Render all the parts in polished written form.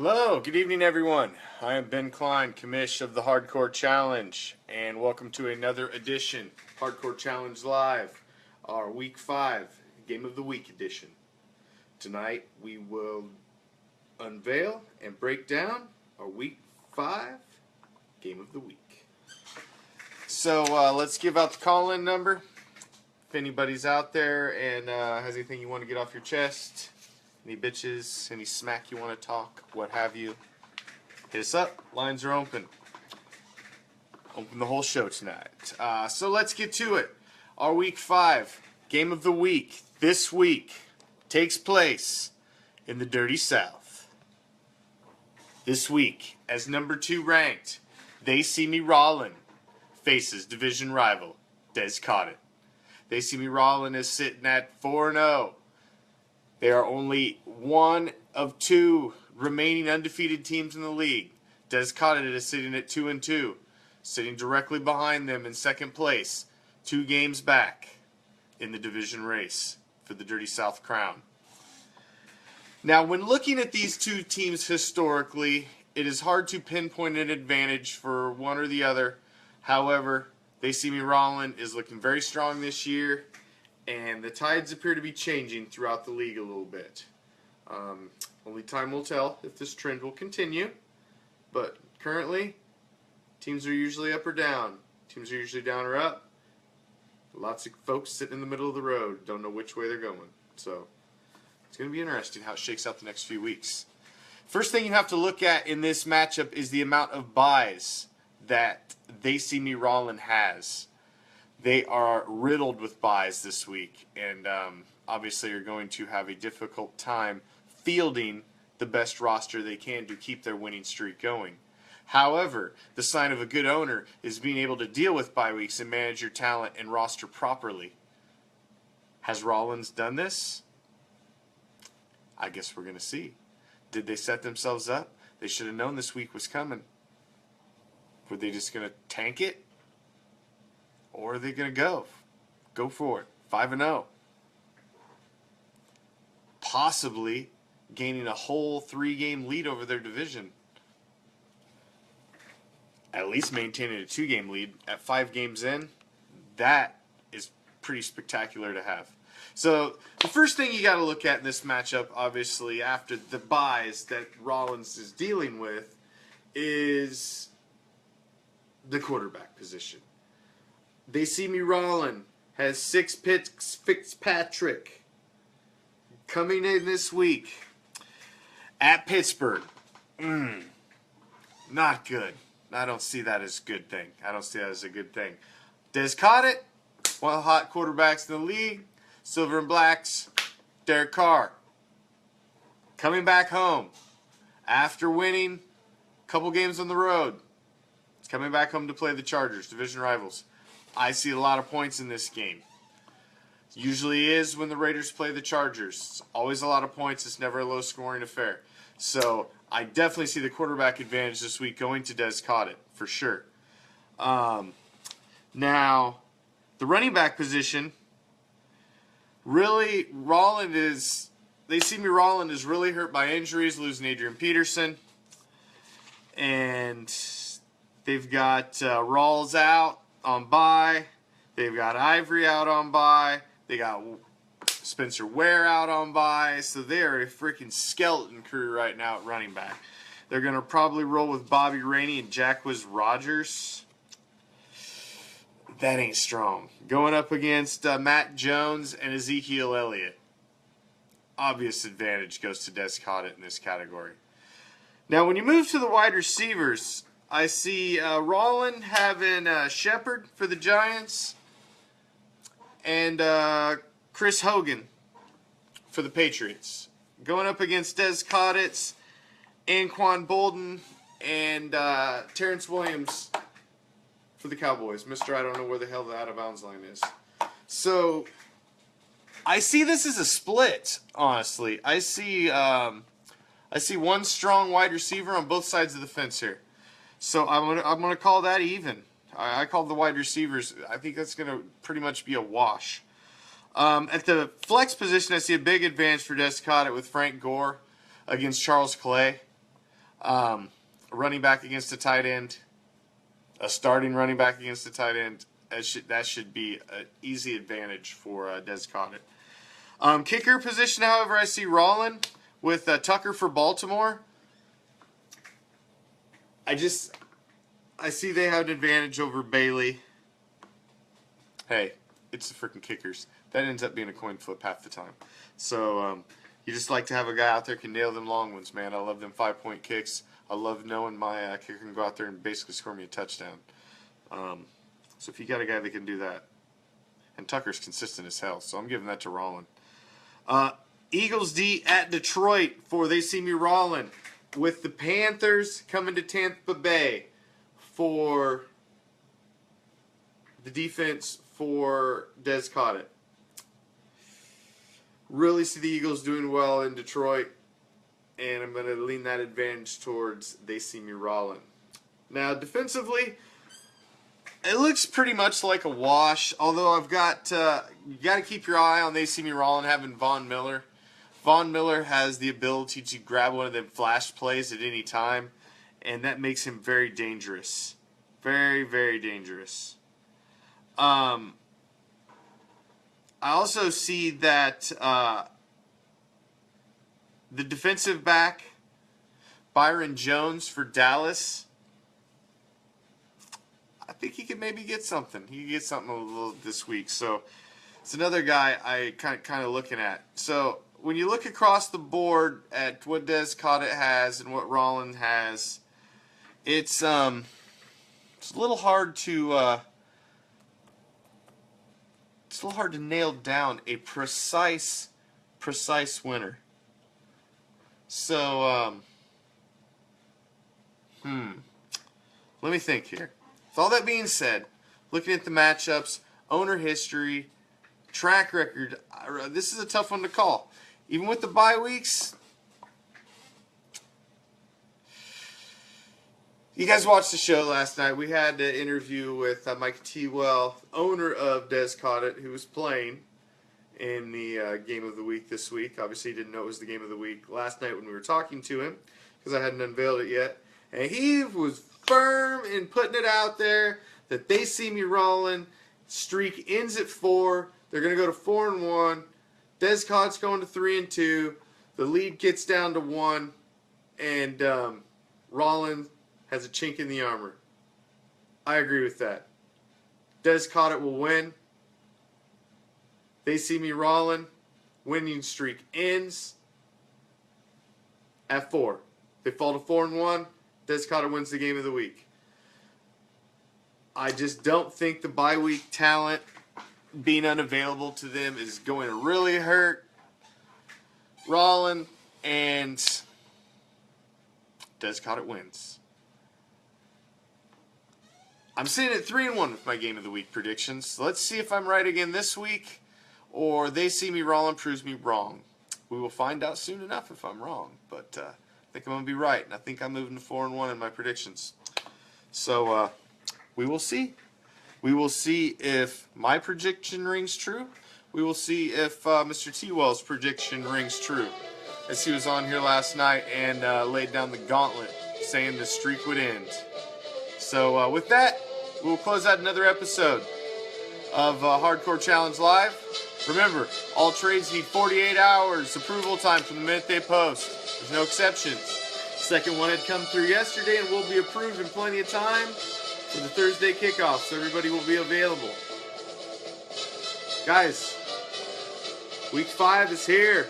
Hello, good evening everyone. I am Ben Klein, commish of the Hardcore Challenge, and welcome to another edition, Hardcore Challenge Live, our Week 5 Game of the Week edition. Tonight we will unveil and break down our Week 5 Game of the Week. So let's give out the call-in number. If anybody's out there and has anything you want to get off your chest, any bitches, any smack you want to talk, what have you, hit us up. Lines are open. Open the whole show tonight. So let's get to it. Our Week 5 Game of the Week this week takes place in the Dirty South. This week, as number 2 ranked, They See Me Rollin' faces division rival Des Cottet. They See Me Rollin' is sitting at 4-0. They are only one of 2 remaining undefeated teams in the league. Des Cottet is sitting at 2-2, sitting directly behind them in second place, 2 games back in the division race for the Dirty South crown. Now, when looking at these 2 teams historically, it is hard to pinpoint an advantage for one or the other. However, They See Me Rollin' is looking very strong this year, and the tides appear to be changing throughout the league a little bit. Only time will tell if this trend will continue, but currently, teams are usually up or down. Teams are usually down or up. Lots of folks sitting in the middle of the road, don't know which way they're going. So, it's going to be interesting how it shakes out the next few weeks. First thing you have to look at in this matchup is the amount of buys that They See Me Rollin' has. They are riddled with buys this week, and obviously are going to have a difficult time fielding the best roster they can to keep their winning streak going. However, the sign of a good owner is being able to deal with bye weeks and manage your talent and roster properly. Has Rollins done this? I guess we're going to see. Did they set themselves up? They should have known this week was coming. Were they just going to tank it? Or are they going to go for it? 5-0. Possibly gaining a whole 3-game lead over their division. At least maintaining a 2-game lead at 5 games in. That is pretty spectacular to have. So the first thing you got to look at in this matchup, obviously, after the buys that Rollins is dealing with, is the quarterback position. They See Me Rollin' has 6 picks. Fitzpatrick coming in this week at Pittsburgh. Not good. I don't see that as a good thing. Des Cottet, one of the hot quarterbacks in the league. Silver and Blacks, Derek Carr. Coming back home after winning a couple games on the road. He's coming back home to play the Chargers, division rivals. I see a lot of points in this game. Usually is when the Raiders play the Chargers. It's always a lot of points. It's never a low-scoring affair. So I definitely see the quarterback advantage this week going to Des Cottet, for sure. Now, the running back position, really, They See Me Rollin' is really hurt by injuries, losing Adrian Peterson. And they've got Rawls out on bye. They've got Ivory out on bye. They got Spencer Ware out on bye. So they're a freaking skeleton crew right now at running back. They're going to probably roll with Bobby Rainey and Jacquizz Rodgers. That ain't strong. Going up against Matt Jones and Ezekiel Elliott. Obvious advantage goes to Des Cottet in this category. Now, when you move to the wide receivers, I see Rollin having Shepard for the Giants and Chris Hogan for the Patriots. Going up against Des Cottet's Anquan Bolden and Terrence Williams for the Cowboys. Mr. I don't know where the hell the out-of-bounds line is. So, I see this as a split, honestly. I see one strong wide receiver on both sides of the fence here. So I'm gonna call that even. I call the wide receivers. I think that's gonna pretty much be a wash. At the flex position, I see a big advantage for Des Cottet with Frank Gore against Charles Clay. A running back against a tight end, a starting running back against a tight end, that should be an easy advantage for Des Cottet. Kicker position, however, I see Rollin with Tucker for Baltimore. I see they have an advantage over Bailey. Hey, it's the freaking Kickers. That ends up being a coin flip half the time. So you just like to have a guy out there who can nail them long ones, man. I love them 5-point kicks. I love knowing my kicker can go out there and basically score me a touchdown. So if you got a guy that can do that, and Tucker's consistent as hell, so I'm giving that to Rollin. Eagles D at Detroit for They See Me Rollin, with the Panthers coming to Tampa Bay for the defense for Des Cottet. Really see the Eagles doing well in Detroit, and I'm going to lean that advantage towards They See Me Rollin. Now, defensively, it looks pretty much like a wash, although I've got you got to keep your eye on They See Me Rollin having Von Miller. Von Miller has the ability to grab one of them flash plays at any time, and that makes him very dangerous. Very, very dangerous. I also see that the defensive back, Byron Jones for Dallas, I think he could maybe get something. He could get something a little this week. So it's another guy I kind of looking at. So when you look across the board at what Des Cottet has and what Rollin has, it's a little hard to nail down a precise winner. So let me think here. With all that being said, looking at the matchups, owner history, track record, this is a tough one to call. Even with the bye weeks, you guys watched the show last night. We had an interview with Mike T-Well, owner of Des Cottet, who was playing in the game of the week this week. Obviously, he didn't know it was the game of the week last night when we were talking to him, because I hadn't unveiled it yet. And he was firm in putting it out there that They See Me Rollin. Streak ends at 4. They're going to go to 4-1. Des Cottet's going to 3-2. The lead gets down to 1, and Rollin has a chink in the armor. I agree with that. Des Cottet will win. They See Me Rollin. Winning streak ends at 4. They fall to 4-1. Des Cottet wins the game of the week. I just don't think the bye week talent being unavailable to them is going to really hurt Rollin, and Des Cottet wins. I'm sitting at 3-1 with my game of the week predictions. Let's see if I'm right again this week, or They See Me Rollin proves me wrong. We will find out soon enough if I'm wrong, but I think I'm going to be right, and I think I'm moving to 4-1 in my predictions. So we will see. We will see if my prediction rings true. We will see if Mr. T-Well's prediction rings true, as he was on here last night and laid down the gauntlet, saying the streak would end. So with that, we'll close out another episode of Hardcore Challenge Live. Remember, all trades need 48 hours approval time from the minute they post. There's no exceptions. Second one had come through yesterday and will be approved in plenty of time for the Thursday kickoff, so everybody will be available. Guys, week 5 is here.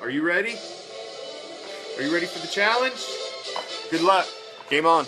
Are you ready? Are you ready for the challenge? Good luck. Game on.